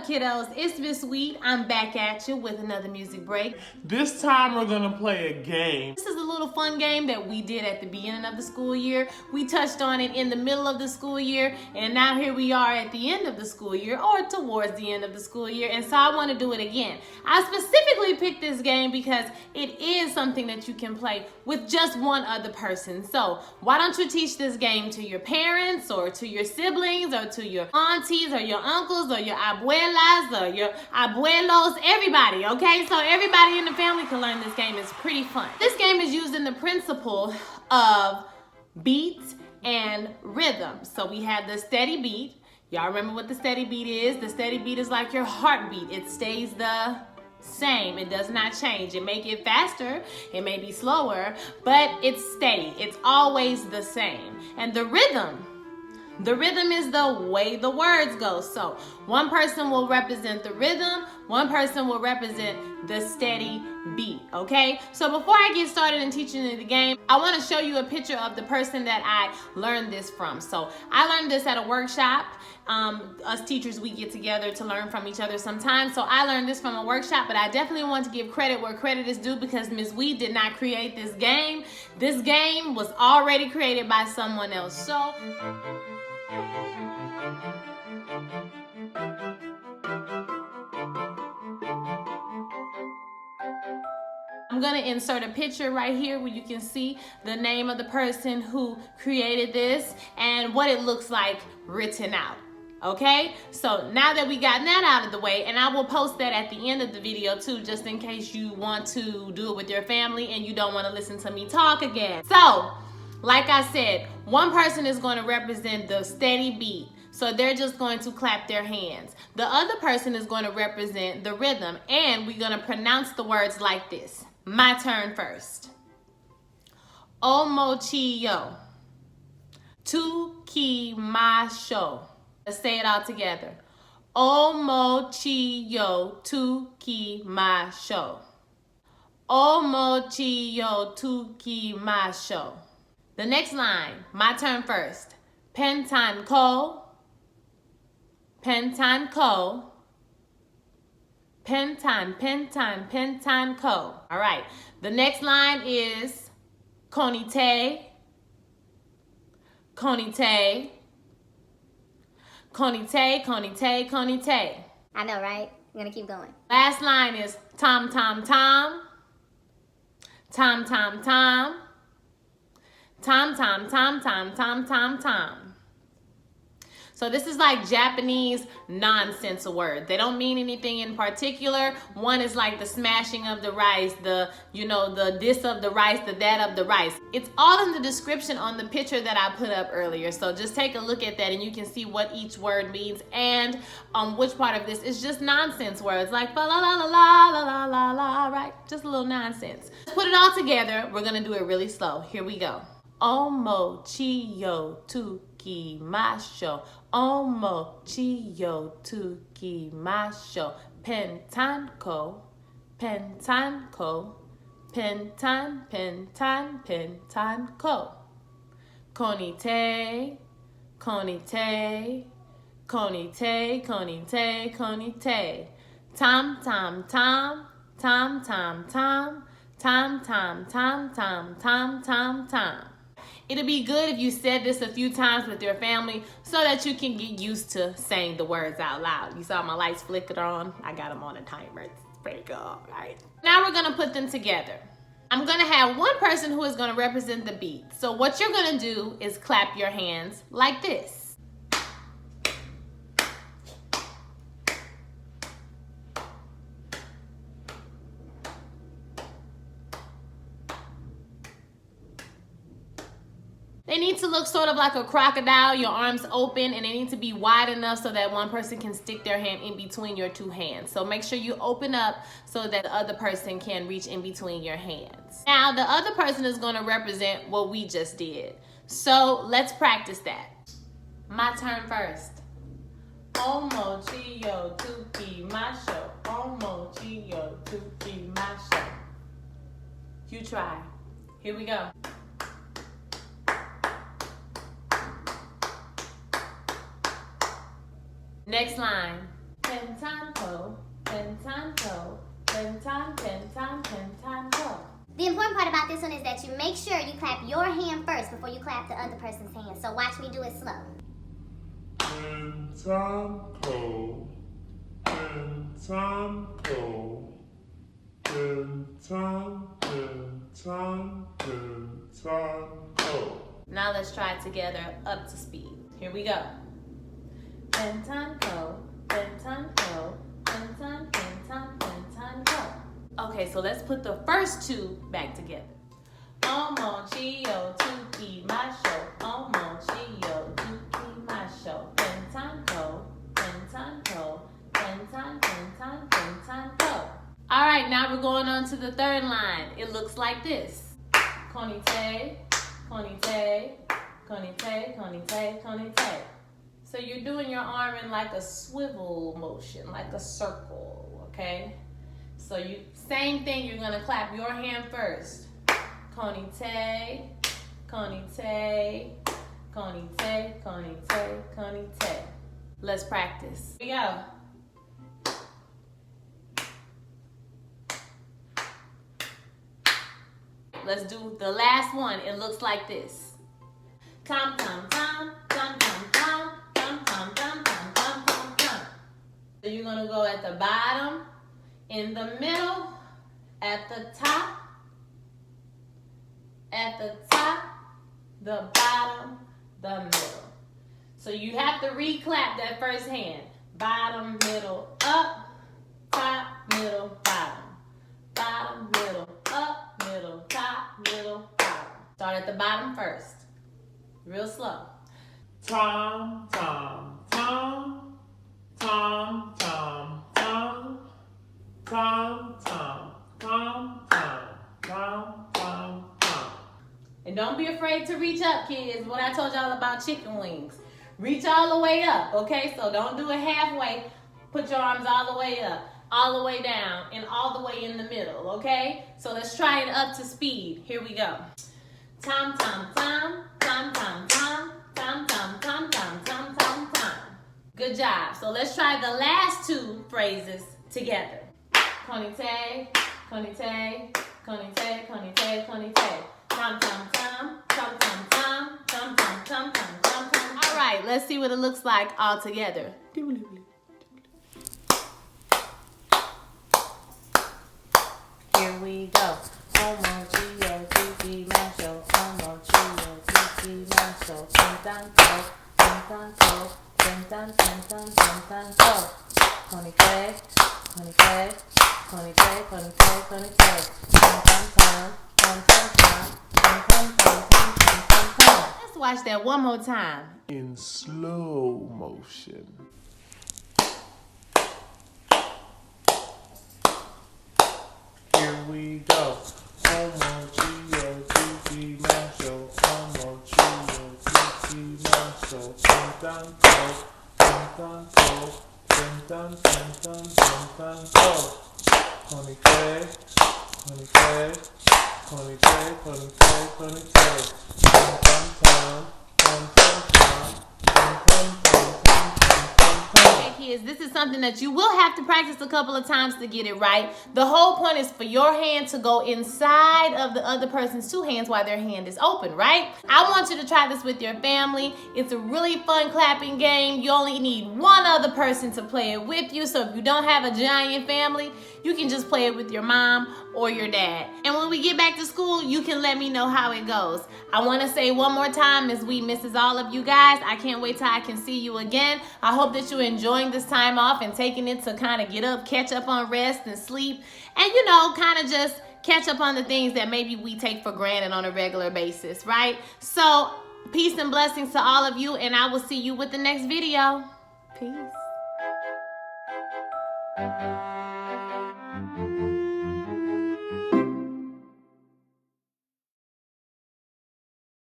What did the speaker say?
up, kiddos? It's Miss Weed. I'm back at you with another music break. This time we're gonna play a game. This is a little fun game that we did at the beginning of the school year. We touched on it in the middle of the school year, and now here we are at the end of the school year, or towards the end of the school year, and so I want to do it again. I specifically picked this game because it is something that you can play with just one other person. So why don't you teach this game to your parents, or to your siblings, or to your aunties, or your uncles, or your abuelas, or your abuelos, everybody, okay? So everybody in the family can learn this game. It's pretty fun. This game is using the principle of beats and rhythm. So we have the steady beat. Y'all remember what the steady beat is? The steady beat is like your heartbeat. It stays the same. It does not change. It may get faster, it may be slower, but it's steady. It's always the same. And the rhythm is the way the words go. So one person will represent the rhythm, one person will represent the steady beat, okay? So before I get started in teaching you the game, I want to show you a picture of the person that I learned this from. So I learned this at a workshop. Us teachers, we get together to learn from each other sometimes. So I learned this from a workshop, but I definitely want to give credit where credit is due, because Ms. Weed did not create this game. This game was already created by someone else. So I'm going to insert a picture right here where you can see the name of the person who created this and what it looks like written out. Okay, so now that we got that out of the way, and I will post that at the end of the video too, just in case you want to do it with your family and you don't want to listen to me talk again. So, like I said, one person is going to represent the steady beat. So they're just going to clap their hands. The other person is going to represent the rhythm, and we're going to pronounce the words like this. My turn first. Omochillo. Tukimasho. Let's say it all together. Omochillo tukimasho. Omochillo tukimasho. The next line, my turn first. Pentanko. Pentanko. Pentanko. All right. The next line is konite. Konite. Konite, konite, konite. I know, right? I'm gonna keep going. Last line is tom, tom, tom. Tom, tom, tom. Tom, tom, tom, tom, tom, tom, tom. So this is like Japanese nonsense words. They don't mean anything in particular. One is like the smashing of the rice, the this of the rice, the that of the rice. It's all in the description on the picture that I put up earlier. So just take a look at that and you can see what each word means and which part of this is just nonsense words, like la la la la la la la la, right? Just a little nonsense. Let's put it all together. We're gonna do it really slow. Here we go. Omochillo tukimasho. Omochillo tukimasho. Pentanko. Pentanko. Pentanko. Konite. Konite. Konite. Konite. Konite. Tom, tom, tom. Tom, tom, tom. Tom, tom, tom, tom, tom, tom, tom. It'll be good if you said this a few times with your family so that you can get used to saying the words out loud. You saw my lights flickered on. I got them on a timer. It's pretty cool, all right? Now we're gonna put them together. I'm gonna have one person who is gonna represent the beat. So what you're gonna do is clap your hands like this. They need to look sort of like a crocodile, your arms open, and they need to be wide enough so that one person can stick their hand in between your two hands. So make sure you open up so that the other person can reach in between your hands. Now, the other person is going to represent what we just did. So let's practice that. My turn first. Omochillo tukimasho. Omochillo tukimasho. You try. Here we go. Next line. pentanto, pentanto, pentan, pentan, pentanto. The important part about this one is that you make sure you clap your hand first before you clap the other person's hand. So watch me do it slow. Pentanto, pentanto, pentan, pentan, pentanto. Now let's try it together up to speed. Here we go. Pentanto, pentanto, pentan, pentan, pentanto. Okay, so let's put the first two back together. Omochio, tuki, macho. Omochio, tuki, macho. Pentanto, pentanto, pentan, pentan, pentanto. All right, now we're going on to the third line. It looks like this. Konite, konite, konite, konite, konite. So you're doing your arm in like a swivel motion, like a circle, okay? So same thing, you're gonna clap your hand first. Konite, konite, konite, konite, konite. Let's practice. Here we go. Let's do the last one. It looks like this. Tom, tom, tom, tom, tom, tom, tom, tom, tom, tom, tom, tom, tom. So you're gonna go at the bottom, in the middle, at the top, the bottom, the middle. So you have to re-clap that first hand. Bottom, middle, up, top, middle, bottom. Bottom, middle, up, middle, top, middle, bottom. Start at the bottom first. Real slow. Tom, tom, tom, tom, tom, tom, tom, tom, tom, tom, tom, tom, tom. And don't be afraid to reach up, kids. What I told y'all about chicken wings. Reach all the way up, okay? So don't do it halfway. Put your arms all the way up, all the way down, and all the way in the middle, okay? So let's try it up to speed. Here we go. Tom, tom, tom, tom, tom, tom, tom, tom, tom, tom, tom, tom, tom. Good job. So let's try the last two phrases together. Konite, konite, konite, konite, konite. Tom, tom, tom, tom, tom, tom, tom, tom, tom, tom, tom, tom. All right, let's see what it looks like all together. Here we go. Omochio, tuki, macho. Omochio, tuki, macho. Pentanto, pentanto, pentan, pentan, pentanto. Konite, konite, konite, konite, konite. Tom, tom, tom, tom, tom, tom, tom, tom, tom, tom, tom, tom, tom. Let's watch that one more time. In slow motion. Here we go. Omochio, tuki, macho. Omochio, tuki, macho. Pentanto, pentanto, pentan, pentan, pentanto. Konite, konite, konite, konite, konite. Tom, tom, tom, tom, tom, tom, tom, tom, tom, tom, tom, tom. Okay, kids, this is something that you will have to practice a couple of times to get it right. The whole point is for your hand to go inside of the other person's two hands while their hand is open, right? I want you to try this with your family. It's a really fun clapping game. You only need one other person to play it with you. So if you don't have a giant family, you can just play it with your mom or your dad. And when we get back to school, you can let me know how it goes. I want to say one more time, Ms. Wheat misses all of you guys. I can't wait till I can see you again. I hope that you're enjoying this time off and taking it to kind of get up, catch up on rest and sleep. And, you know, kind of just catch up on the things that maybe we take for granted on a regular basis, right? So, peace and blessings to all of you, and I will see you with the next video. Peace.